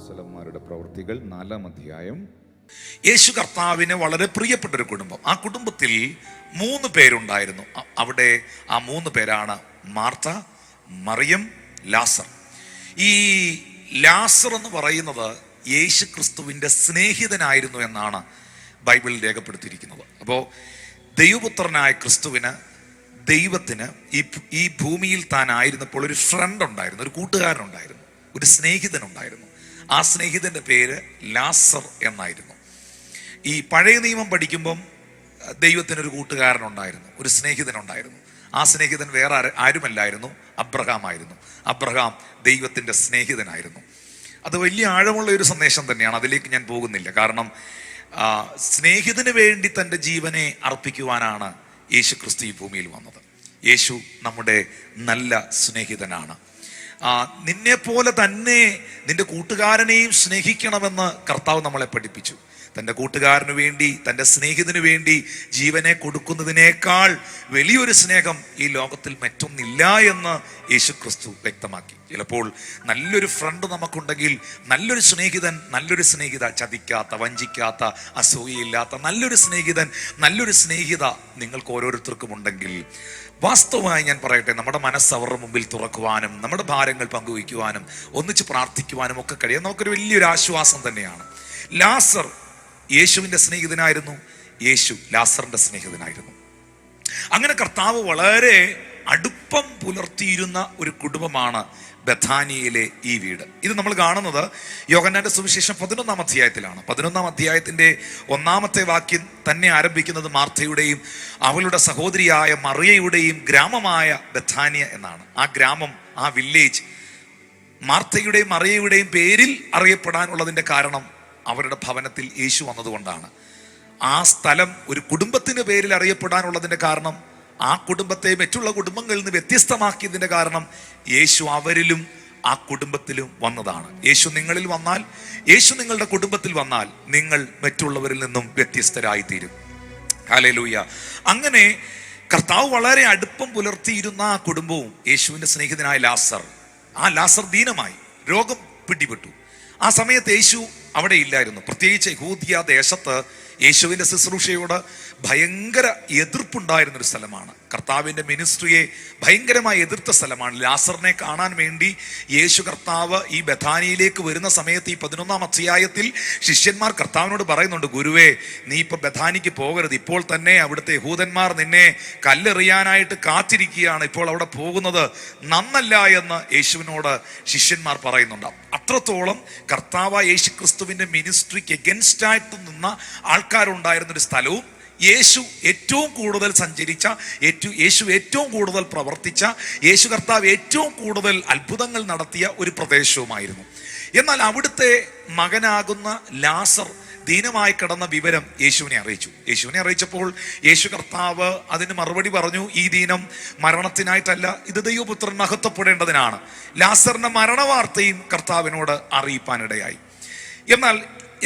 അപ്പോസ്തലന്മാരുടെ പ്രവൃത്തികൾ 4-ാം അധ്യായം. യേശു കർത്താവിന് വളരെ പ്രിയപ്പെട്ട ഒരു കുടുംബം. ആ കുടുംബത്തിൽ 3 പേരുണ്ടായിരുന്നു. അവിടെ ആ 3 പേരാണ് മാർത്ത, മറിയം, ലാസർ. ഈ ലാസർ എന്ന് പറയുന്നത് യേശു ക്രിസ്തുവിൻ്റെ സ്നേഹിതനായിരുന്നു എന്നാണ് ബൈബിളിൽ രേഖപ്പെടുത്തിയിരിക്കുന്നത്. അപ്പോൾ ദൈവപുത്രനായ ക്രിസ്തുവിന്, ദൈവത്തിന് ഈ ഭൂമിയിൽ താനായിരുന്നപ്പോൾ ഒരു ഫ്രണ്ട് ഉണ്ടായിരുന്നു, ഒരു കൂട്ടുകാരനുണ്ടായിരുന്നു, ഒരു സ്നേഹിതനുണ്ടായിരുന്നു. ആ സ്നേഹിതൻ്റെ പേര് ലാസർ എന്നായിരുന്നു. ഈ പഴയ നിയമം പഠിക്കുമ്പം ദൈവത്തിനൊരു കൂട്ടുകാരനുണ്ടായിരുന്നു, ഒരു സ്നേഹിതനുണ്ടായിരുന്നു. ആ സ്നേഹിതൻ വേറെ ആരുമല്ലായിരുന്നു, അബ്രഹാം ആയിരുന്നു. അബ്രഹാം ദൈവത്തിൻ്റെ സ്നേഹിതനായിരുന്നു. അത് വലിയ ആഴമുള്ള ഒരു സന്ദേശം തന്നെയാണ്. അതിലേക്ക് ഞാൻ പോകുന്നില്ല. കാരണം സ്നേഹിതന് വേണ്ടി തൻ്റെ ജീവനെ അർപ്പിക്കുവാനാണ് യേശു ക്രിസ്തു ഈ ഭൂമിയിൽ വന്നത്. യേശു നമ്മുടെ നല്ല സ്നേഹിതനാണ്. നിന്നെ പോലെ തന്നെ നിന്റെ കൂട്ടുകാരനെയും സ്നേഹിക്കണമെന്ന് കർത്താവ് നമ്മളെ പഠിപ്പിച്ചു. തൻ്റെ കൂട്ടുകാരന് വേണ്ടി, തൻ്റെ സ്നേഹിതന് വേണ്ടി ജീവനെ കൊടുക്കുന്നതിനേക്കാൾ വലിയൊരു സ്നേഹം ഈ ലോകത്തിൽ മറ്റൊന്നില്ല എന്ന് യേശു ക്രിസ്തു വ്യക്തമാക്കി. ചിലപ്പോൾ നല്ലൊരു ഫ്രണ്ട് നമുക്കുണ്ടെങ്കിൽ, നല്ലൊരു സ്നേഹിതൻ, നല്ലൊരു സ്നേഹിത, ചതിക്കാത്ത, വഞ്ചിക്കാത്ത, അസൂയയില്ലാത്ത നല്ലൊരു സ്നേഹിതൻ, നല്ലൊരു സ്നേഹിത നിങ്ങൾക്ക് ഓരോരുത്തർക്കും ഉണ്ടെങ്കിൽ, വാസ്തവമായി ഞാൻ പറയട്ടെ, നമ്മുടെ മനസ്സ് അവരുടെ മുമ്പിൽ തുറക്കുവാനും നമ്മുടെ ഭാരങ്ങൾ പങ്കുവയ്ക്കുവാനും ഒന്നിച്ച് പ്രാർത്ഥിക്കുവാനും ഒക്കെ കഴിയാൻ നമുക്കൊരു വലിയൊരു ആശ്വാസം തന്നെയാണ്. ലാസർ യേശുവിൻ്റെ സ്നേഹിതനായിരുന്നു, യേശു ലാസറിൻ്റെ സ്നേഹിതനായിരുന്നു. അങ്ങനെ കർത്താവ് വളരെ അടുപ്പം പുലർത്തിയിരുന്ന ഒരു കുടുംബമാണ് ബഥാനിയയിലെ ഈ വീട്. ഇത് നമ്മൾ കാണുന്നത് യോഹന്നാന്റെ സുവിശേഷം 11-ാം അധ്യായത്തിലാണ്. 11-ാം അധ്യായത്തിൻ്റെ 1-ാമത്തെ വാക്യം തന്നെ ആരംഭിക്കുന്നത് മാർത്തയുടെയും അവളുടെ സഹോദരിയായ മറിയയുടെയും ഗ്രാമമായ ബഥാനിയ എന്നാണ്. ആ ഗ്രാമം, ആ വില്ലേജ് മാർത്തയുടെയും മറിയയുടെയും പേരിൽ അറിയപ്പെടാനുള്ളതിൻ്റെ കാരണം അവരുടെ ഭവനത്തിൽ യേശു വന്നതുകൊണ്ടാണ്. ആ സ്ഥലം ഒരു കുടുംബത്തിന് പേരിൽ അറിയപ്പെടാനുള്ളതിൻ്റെ കാരണം, ആ കുടുംബത്തെ മറ്റുള്ള കുടുംബങ്ങളിൽ നിന്ന് വ്യത്യസ്തമാക്കിയതിൻ്റെ കാരണം യേശു അവരിലും ആ കുടുംബത്തിലും വന്നതാണ്. യേശു നിങ്ങളിൽ വന്നാൽ, യേശു നിങ്ങളുടെ കുടുംബത്തിൽ വന്നാൽ നിങ്ങൾ മറ്റുള്ളവരിൽ നിന്നും വ്യത്യസ്തരായി തീരും. ഹല്ലേലൂയ. അങ്ങനെ കർത്താവ് വളരെ അടുപ്പം പുലർത്തിയിരുന്ന ആ കുടുംബവും യേശുവിൻ്റെ സ്നേഹിതനായ ലാസർ, ആ ലാസർ ദീനമായി രോഗം പിടിപെട്ടു. ആ സമയത്ത് യേശു അവിടെ ഇല്ലായിരുന്നു. പ്രത്യേകിച്ച് യഹൂദിയ ദേശത്ത് യേശുവിൻ്റെ ശുശ്രൂഷയോട് ഭയങ്കര എതിർപ്പുണ്ടായിരുന്നൊരു സ്ഥലമാണ്. കർത്താവിൻ്റെ മിനിസ്ട്രിയെ ഭയങ്കരമായി എതിർത്ത സ്ഥലമാണ്. ലാസറിനെ കാണാൻ വേണ്ടി യേശു കർത്താവ് ഈ ബഥാനിയിലേക്ക് വരുന്ന സമയത്ത് ഈ 11-ാം അധ്യായത്തിൽ ശിഷ്യന്മാർ കർത്താവിനോട് പറയുന്നുണ്ട്, ഗുരുവേ, നീ ഇപ്പോൾ ബഥാനിക്ക് പോകരുത്, ഇപ്പോൾ തന്നെ അവിടുത്തെ യഹൂദന്മാർ നിന്നെ കല്ലെറിയാനായിട്ട് കാത്തിരിക്കുകയാണ്, ഇപ്പോൾ അവിടെ പോകുന്നത് നന്നല്ല എന്ന് യേശുവിനോട് ശിഷ്യന്മാർ പറയുന്നുണ്ട്. അത്രത്തോളം കർത്താവ് യേശു ക്രിസ്തുവിൻ്റെ മിനിസ്ട്രിക്ക് എഗൻസ്റ്റായിട്ട് നിന്ന ആൾക്കാരുണ്ടായിരുന്നൊരു സ്ഥലവും, യേശു ഏറ്റവും കൂടുതൽ സഞ്ചരിച്ച, യേശു ഏറ്റവും കൂടുതൽ പ്രവർത്തിച്ച, യേശു കർത്താവ് ഏറ്റവും കൂടുതൽ അത്ഭുതങ്ങൾ നടത്തിയ ഒരു പ്രദേശവുമായിരുന്നു. എന്നാൽ അവിടുത്തെ മകനാകുന്ന ലാസർ ദീനമായി കിടന്ന വിവരം യേശുവിനെ അറിയിച്ചപ്പോൾ യേശു കർത്താവ് അതിന് മറുപടി പറഞ്ഞു, ഈ ദീനം മരണത്തിനായിട്ടല്ല, ഇത് ദൈവപുത്രൻ മഹത്വപ്പെടേണ്ടതിനാണ്. ലാസറിന്റെ മരണവാർത്തയും കർത്താവിനോട് അറിയിപ്പാനിടയായി. എന്നാൽ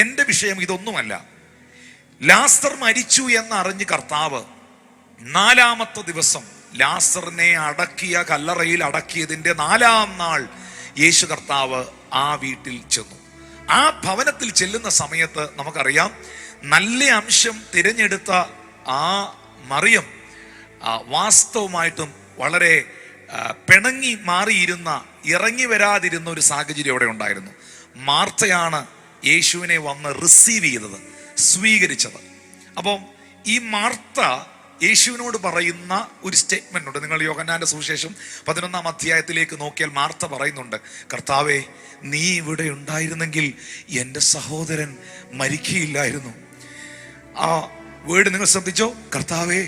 എൻ്റെ വിഷയം ഇതൊന്നുമല്ല. ലാസർ മരിച്ചു എന്നറിഞ്ഞ് കർത്താവ് 4-ാമത്തെ ദിവസം ലാസറിനെ അടക്കിയ കല്ലറയിൽ അടക്കിയതിൻ്റെ 4-ാം നാൾ യേശു കർത്താവ് ആ വീട്ടിൽ ചെന്നു. ആ ഭവനത്തിൽ ചെല്ലുന്ന സമയത്ത് നമുക്കറിയാം, നല്ല അംശം തിരഞ്ഞെടുത്ത ആ മറിയം വാസ്തവമായിട്ടും വളരെ പിണങ്ങി മാറിയിരുന്ന, ഇറങ്ങി വരാതിരുന്ന ഒരു സാഹചര്യം അവിടെ ഉണ്ടായിരുന്നു. മാർത്തയാണ് യേശുവിനെ വന്ന് റിസീവ് ചെയ്തത്, സ്വീകരിച്ചത്. അപ്പം ഈ മാർത്ത യേശുവിനോട് പറയുന്ന ഒരു സ്റ്റേറ്റ്മെന്റ് ഉണ്ട്. നിങ്ങൾ യോഹന്നാന്റെ സുവിശേഷം 11-ാം അധ്യായത്തിലേക്ക് നോക്കിയാൽ മാർത്ത പറയുന്നുണ്ട്, കർത്താവേ, നീ ഇവിടെ ഉണ്ടായിരുന്നെങ്കിൽ എൻ്റെ സഹോദരൻ മരിക്കുകയില്ലായിരുന്നു. ആ വേർഡ് നിങ്ങൾ ശ്രദ്ധിച്ചോ? കർത്താവേ,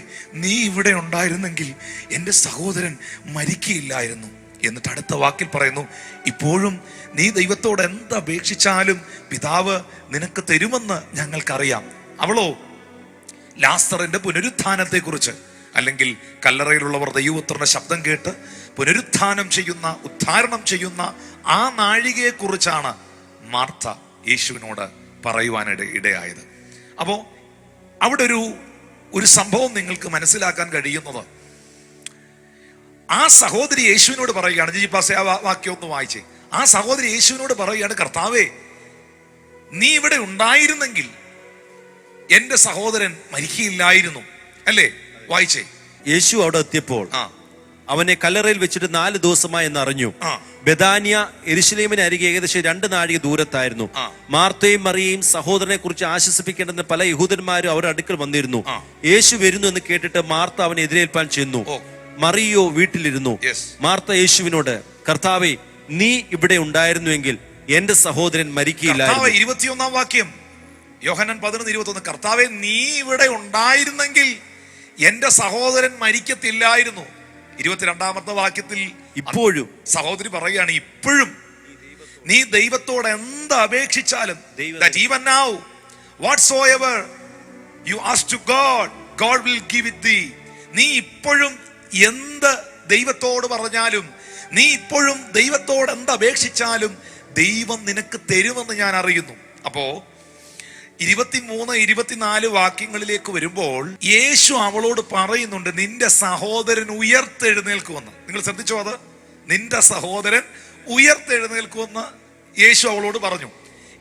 നീ ഇവിടെ ഉണ്ടായിരുന്നെങ്കിൽ എൻ്റെ സഹോദരൻ മരിക്കുകയില്ലായിരുന്നു. എന്നിട്ട് അടുത്ത വാക്കിൽ പറയുന്നു, ഇപ്പോഴും നീ ദൈവത്തോട് എന്തപേക്ഷിച്ചാലും പിതാവ് നിനക്ക് തരുമെന്ന് ഞങ്ങൾക്കറിയാം. അവളോ ലാസറിന്റെ പുനരുത്ഥാനത്തെക്കുറിച്ച്, അല്ലെങ്കിൽ കല്ലറയിലുള്ളവർ ദൈവപുത്രന്റെ ശബ്ദം കേട്ട് പുനരുത്ഥാനം ചെയ്യുന്ന, ഉദ്ധാരണം ചെയ്യുന്ന ആ നാഴികയെക്കുറിച്ചാണ് മാർത്ത യേശുവിനോട് പറയുവാനിടയായത്. അപ്പോൾ അവിടെ ഒരു സംഭവം നിങ്ങൾക്ക് മനസ്സിലാക്കാൻ കഴിയുന്നത്, ആ സഹോദരി യേശുവിനോട് പറയുകയാണ്, ജിജിപ്പാസെ ആ വാക്യം ഒന്ന് വായിച്ചേ. ആ സഹോദരി യേശുവിനോട് പറയുകയാണ്, കർത്താവേ, നീ ഇവിടെ ഉണ്ടായിരുന്നെങ്കിൽ എന്റെ സഹോദരൻ മരിക്കയില്ലായിരുന്നു. അല്ലേ? വായിച്ചേ. യേശു അവിടെ എത്തിയപ്പോൾ അവനെ കല്ലറയിൽ വെച്ചിട്ട് 4 ദിവസമായി എന്നറിഞ്ഞു. ബെഥാനിയ യെരുശലേമിന് അരികെ ഏകദേശം 2 നാഴിക ദൂരത്തായിരുന്നു. മാർത്തയും മറിയയും സഹോദരനെ കുറിച്ച് ആശ്വസിപ്പിക്കേണ്ടെന്ന് പല യഹൂദന്മാരും അവരുടെ അടുക്കൽ വന്നിരുന്നു. യേശു വരുന്നു എന്ന് കേട്ടിട്ട് മാർത്ത അവനെ എതിരേൽപ്പാൻ ചെന്നു. മറിയോ വീട്ടിലിരുന്നു. മാർത്ത യേശുവിനോട്, കർത്താവേ, നീ ഇവിടെ ഉണ്ടായിരുന്നുവെങ്കിൽ എന്റെ സഹോദരൻ മരിക്കയില്ലായിരുന്നു. 21-ാം വാക്യം, യോഹന്നാൻ 11:21. കർത്താവേ, നീ ഇവിടെ ഉണ്ടായിരുന്നെങ്കിൽ എന്റെ സഹോദരൻ മരിക്കത്തില്ലായിരുന്നു. 22-ാമത്തെ വാക്യത്തിൽ ഇപ്പോഴും സഹോദരി പറയുകയാണ്, ഇപ്പോഴും നീ ദൈവത്തോട് എന്ത് അപേക്ഷിച്ചാലും, that even now whatsoever you ask to God, God will give it thee. നീ ഇപ്പോഴും എന്ത് ദൈവത്തോട് പറഞ്ഞാലും, നീ ഇപ്പോഴും ദൈവത്തോട് എന്ത് അപേക്ഷിച്ചാലും ദൈവം നിനക്ക് തരുമെന്ന് ഞാൻ അറിയുന്നു. അപ്പോ 23-24 വാക്യങ്ങളിലേക്ക് വരുമ്പോൾ യേശു അവളോട് പറയുന്നുണ്ട്, നിന്റെ സഹോദരൻ ഉയർത്തെഴുന്നേൽക്കുമെന്ന്. നിങ്ങൾ ശ്രദ്ധിച്ചോ? അത് നിന്റെ സഹോദരൻ ഉയർത്തെഴുന്നേൽക്കുമെന്ന് യേശു അവളോട് പറഞ്ഞു.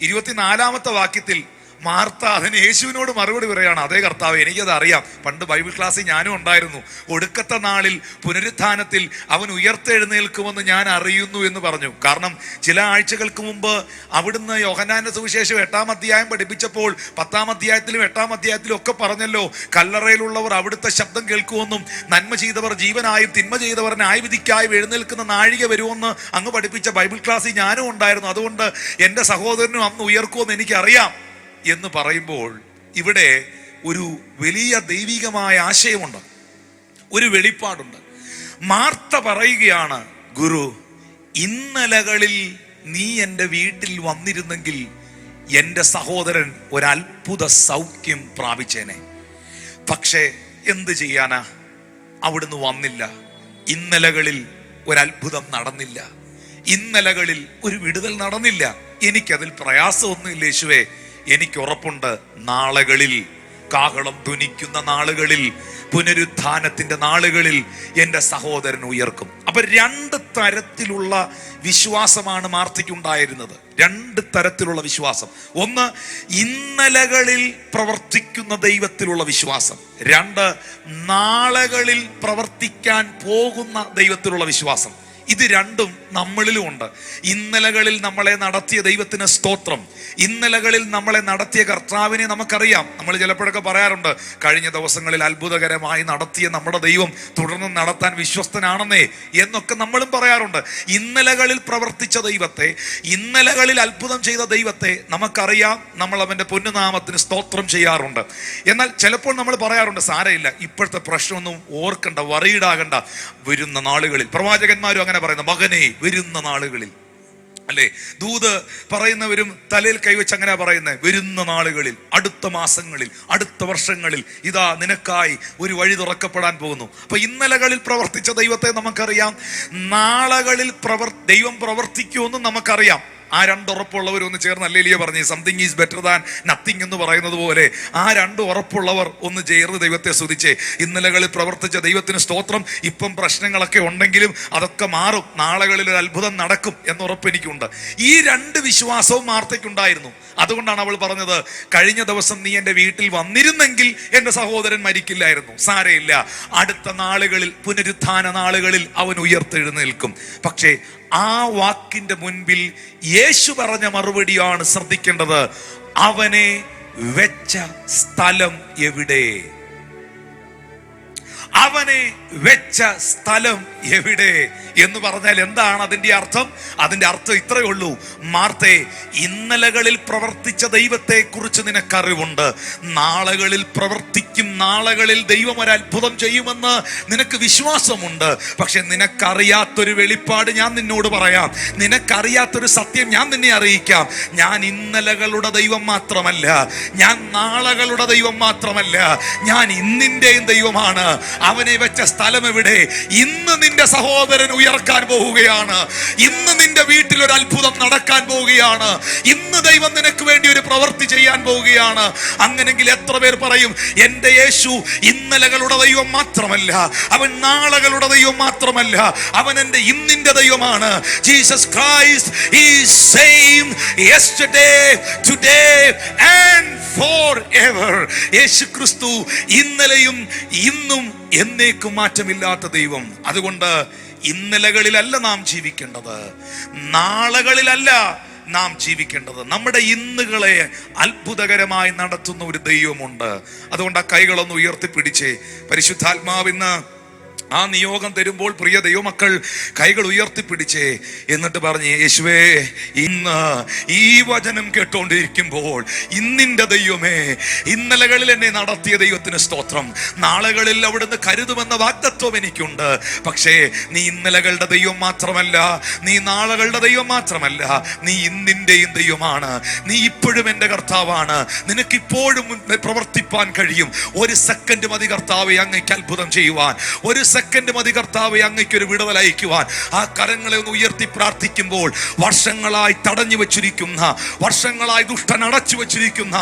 24-ാമത്തെ വാക്യത്തിൽ മാർത്ത അതിന് യേശുവിനോട് മറുപടി പറയാണ്, അതേ കർത്താവ്, എനിക്കത് അറിയാം. പണ്ട് ബൈബിൾ ക്ലാസ്സിൽ ഞാനും ഉണ്ടായിരുന്നു. ഒടുക്കത്തെ നാളിൽ പുനരുത്ഥാനത്തിൽ അവൻ ഉയർത്തെഴുന്നേൽക്കുമെന്ന് ഞാൻ അറിയുന്നു എന്ന് പറഞ്ഞു. കാരണം ചില ആഴ്ചകൾക്ക് മുമ്പ് അവിടുന്ന് യോഹന്നാന്റെ സുവിശേഷം 8-ാം അധ്യായം പഠിപ്പിച്ചപ്പോൾ 10-ാം അധ്യായത്തിലും 8-ാം അധ്യായത്തിലും ഒക്കെ പറഞ്ഞല്ലോ, കല്ലറയിലുള്ളവർ അവിടുത്തെ ശബ്ദം കേൾക്കുമെന്നും നന്മ ചെയ്തവർ ജീവനായും തിന്മ ചെയ്തവർ ന്യായവിധിക്കായും എഴുന്നേൽക്കുന്ന നാഴിക വരുമെന്ന് അങ്ങ് പഠിപ്പിച്ച ബൈബിൾ ക്ലാസ്സിൽ ഞാനും ഉണ്ടായിരുന്നു. അതുകൊണ്ട് എൻ്റെ സഹോദരനും അന്ന് ഉയർക്കുമെന്ന് എനിക്കറിയാം എന്ന് പറയുമ്പോൾ ഇവിടെ ഒരു വലിയ ദൈവികമായ ആശയമുണ്ട്, ഒരു വെളിപ്പാടുണ്ട്. മാർത്ത പറയുകയാണ്, ഗുരു, ഇന്നലകളിൽ നീ എൻ്റെ വീട്ടിൽ വന്നിരുന്നെങ്കിൽ എൻ്റെ സഹോദരൻ ഒരത്ഭുത സൗഖ്യം പ്രാപിച്ചേനെ. പക്ഷേ എന്ത് ചെയ്യാനാ, അവിടുന്ന് വന്നില്ല. ഇന്നലകളിൽ ഒരത്ഭുതം നടന്നില്ല, ഇന്നലകളിൽ ഒരു വിടുതൽ നടന്നില്ല. എനിക്കതിൽ പ്രയാസമൊന്നുമില്ല യേശുവേ. എനിക്ക് ഉറപ്പുണ്ട്, നാളുകളിൽ, കാഹളം ധ്വനിക്കുന്ന നാളുകളിൽ, പുനരുത്ഥാനത്തിന്റെ നാളുകളിൽ എൻ്റെ സഹോദരൻ ഉയർക്കും. അപ്പൊ 2 തരത്തിലുള്ള വിശ്വാസമാണ് മാർത്തയ്ക്കുണ്ടായിരുന്നത്. 2 തരത്തിലുള്ള വിശ്വാസം. ഒന്ന്, ഇന്നലകളിൽ പ്രവർത്തിക്കുന്ന ദൈവത്തിലുള്ള വിശ്വാസം. 2, നാളുകളിൽ പ്രവർത്തിക്കാൻ പോകുന്ന ദൈവത്തിലുള്ള വിശ്വാസം. ഇത് രണ്ടും നമ്മളിലും ഉണ്ട്. ഇന്നലകളിൽ നമ്മളെ നടത്തിയ ദൈവത്തിന് സ്തോത്രം. ഇന്നലകളിൽ നമ്മളെ നടത്തിയ കർത്താവിനെ നമുക്കറിയാം. നമ്മൾ ചിലപ്പോഴൊക്കെ പറയാറുണ്ട്, കഴിഞ്ഞ ദിവസങ്ങളിൽ അത്ഭുതകരമായി നടത്തിയ നമ്മുടെ ദൈവം തുടർന്ന് നടത്താൻ വിശ്വസ്തനാണെന്നേ എന്നൊക്കെ നമ്മളും പറയാറുണ്ട്. ഇന്നലകളിൽ പ്രവർത്തിച്ച ദൈവത്തെ, ഇന്നലകളിൽ അത്ഭുതം ചെയ്ത ദൈവത്തെ നമുക്കറിയാം. നമ്മൾ അവൻ്റെ പൊന്നുനാമത്തിന് സ്തോത്രം ചെയ്യാറുണ്ട്. എന്നാൽ ചിലപ്പോൾ നമ്മൾ പറയാറുണ്ട്, സാരമില്ല, ഇപ്പോഴത്തെ പ്രശ്നമൊന്നും ഓർക്കണ്ട, വറീഡാകണ്ട, വരുന്ന നാളുകളിൽ. പ്രവാചകന്മാരും അങ്ങനെ പറയുന്ന, മകനെ, വരുന്ന നാളുകളിൽ, അല്ലേ? ദൂത് പറയുന്നവരും തലയിൽ കൈവച്ച് അങ്ങനെ പറയുന്നത്, വരുന്ന നാളുകളിൽ, അടുത്ത മാസങ്ങളിൽ, അടുത്ത വർഷങ്ങളിൽ ഇതാ നിനക്കായി ഒരു വഴി തുറക്കപ്പെടാൻ പോകുന്നു. അപ്പൊ ഇന്നലകളിൽ പ്രവർത്തിച്ച ദൈവത്തെ നമുക്കറിയാം, നാളുകളിൽ ദൈവം പ്രവർത്തിക്കുമെന്നും നമുക്കറിയാം. ആ 2 ഉറപ്പുള്ളവർ ഒന്ന് ചേർന്ന് അല്ലേലിയ പറഞ്ഞേ, something is better than nothing എന്ന് പറയുന്നത് പോലെ ആ 2 ഉറപ്പുള്ളവർ ഒന്ന് ചേർന്ന് ദൈവത്തെ സ്തുതിച്ചേ. ഇന്നലകളിൽ പ്രവർത്തിച്ച ദൈവത്തിന് സ്തോത്രം. ഇപ്പം പ്രശ്നങ്ങളൊക്കെ ഉണ്ടെങ്കിലും അതൊക്കെ മാറും, നാളുകളിൽ ഒരു അത്ഭുതം നടക്കും എന്ന ഉറപ്പ് എനിക്കുണ്ട്. ഈ 2 വിശ്വാസവും മാർത്തയ്ക്കുണ്ടായിരുന്നു. അതുകൊണ്ടാണ് അവൾ പറഞ്ഞത്, കഴിഞ്ഞ ദിവസം നീ എൻ്റെ വീട്ടിൽ വന്നിരുന്നെങ്കിൽ എൻ്റെ സഹോദരൻ മരിക്കില്ലായിരുന്നു. സാരയില്ല, അടുത്ത നാളുകളിൽ, പുനരുത്ഥാന നാളുകളിൽ അവൻ ഉയർത്തെഴുന്നേൽക്കും. പക്ഷേ ആ വാക്കിന്റെ മുൻപിൽ യേശു പറഞ്ഞ മറുപടിയാണ് ശ്രദ്ധിക്കേണ്ടത്. അവനെ വെച്ച സ്ഥലം എവിടെ? അവനെ വെച്ച സ്ഥലം എവിടെ എന്ന് പറഞ്ഞാൽ എന്താണ് അതിന്റെ അർത്ഥം? അതിന്റെ അർത്ഥം ഇത്രയേ ഉള്ളൂ, മാർത്തേ, ഇന്നലകളിൽ പ്രവർത്തിച്ച ദൈവത്തെ കുറിച്ച് നിനക്കറിവുണ്ട്. നാളുകളിൽ പ്രവർത്തിക്കും, നാളുകളിൽ ദൈവം ഒരു അത്ഭുതം ചെയ്യുമെന്ന് നിനക്ക് വിശ്വാസമുണ്ട്. പക്ഷെ നിനക്കറിയാത്തൊരു വെളിപ്പാട് ഞാൻ നിന്നോട് പറയാം, നിനക്കറിയാത്തൊരു സത്യം ഞാൻ നിന്നെ അറിയിക്കാം. ഞാൻ ഇന്നലകളുടെ ദൈവം മാത്രമല്ല, ഞാൻ നാളുകളുടെ ദൈവം മാത്രമല്ല, ഞാൻ ഇന്നിന്റെയും ദൈവമാണ്. അവനെ വെച്ച സ്ഥലം എവിടെ? ഇന്ന് നിന്റെ സഹോദരൻ ഉയർക്കാൻ പോവുകയാണ്. ഇന്ന് നിന്റെ വീട്ടിൽ ഒരു അത്ഭുതം നടക്കാൻ പോവുകയാണ്. ഇന്ന് ദൈവം നിനക്ക് വേണ്ടി ഒരു പ്രവൃത്തി ചെയ്യാൻ പോവുകയാണ്. അങ്ങനെങ്കിൽ എത്ര പേർ പറയും, എന്റെ യേശു ഇന്നലകളുടെ ദൈവം മാത്രമല്ല, അവൻ നാളുകളുടെ ദൈവം മാത്രമല്ല, അവൻ എന്റെ ഇന്നിന്റെ ദൈവമാണ്. Jesus Christ is same yesterday, today and forever. യേശു ക്രിസ്തു ഇന്നലെയും ഇന്നും എന്നേക്കും മാറ്റമില്ലാത്ത ദൈവം. അതുകൊണ്ട് ഇന്നലകളിലല്ല നാം ജീവിക്കേണ്ടത്, നാളുകളിലല്ല നാം ജീവിക്കേണ്ടത്. നമ്മുടെ ഇന്നുകളെ അത്ഭുതകരമായി നടത്തുന്ന ഒരു ദൈവമുണ്ട്. അതുകൊണ്ട് ആ കൈകളൊന്ന് ഉയർത്തിപ്പിടിച്ചേ. പരിശുദ്ധാത്മാവിന്ന് ആ നിയോഗം തരുമ്പോൾ പ്രിയ ദൈവമക്കൾ കൈകൾ ഉയർത്തിപ്പിടിച്ചേ. എന്നിട്ട് പറഞ്ഞ്, യേശുവേ, ഇന്ന് ഈ വചനം കേട്ടോണ്ടിരിക്കുമ്പോൾ ഇന്നിന്റെ ദൈവമേ, ഇന്നലകളിൽ എന്നെ നടത്തിയ ദൈവത്തിന് സ്തോത്രം. നാളുകളിൽ അവിടുന്ന് കരുതുമെന്ന വാഗ്ദത്വം എനിക്കുണ്ട്. പക്ഷേ നീ ഇന്നലകളുടെ ദൈവം മാത്രമല്ല, നീ നാളുകളുടെ ദൈവം മാത്രമല്ല, നീ ഇന്നിന്റെയും ദൈവമാണ്. നീ ഇപ്പോഴും എൻ്റെ കർത്താവാണ്. നിനക്കിപ്പോഴും പ്രവർത്തിപ്പാൻ കഴിയും. ഒരു സെക്കൻഡ് മതി കർത്താവെ അങ്ങയ്ക്ക് അത്ഭുതം ചെയ്യുവാൻ. ഒരു സെക്കൻഡ് മതി കർത്താവെ അങ്ങയ്ക്ക് ഒരു വിടുതൽ അയക്കുവാൻ. ആ കരങ്ങളെ ഒന്ന് ഉയർത്തി പ്രാർത്ഥിക്കുമ്പോൾ വർഷങ്ങളായി തടഞ്ഞു വെച്ചിരിക്കുന്ന, വർഷങ്ങളായി ദുഷ്ടൻ അടച്ചു വെച്ചിരിക്കുന്ന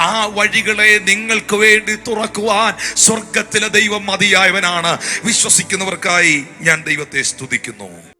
ആ വഴികളെ നിങ്ങൾക്ക് വേണ്ടി തുറക്കുവാൻ സ്വർഗത്തിലെ ദൈവം മതിയായവനാണ്. വിശ്വസിക്കുന്നവർക്കായി ഞാൻ ദൈവത്തെ സ്തുതിക്കുന്നു.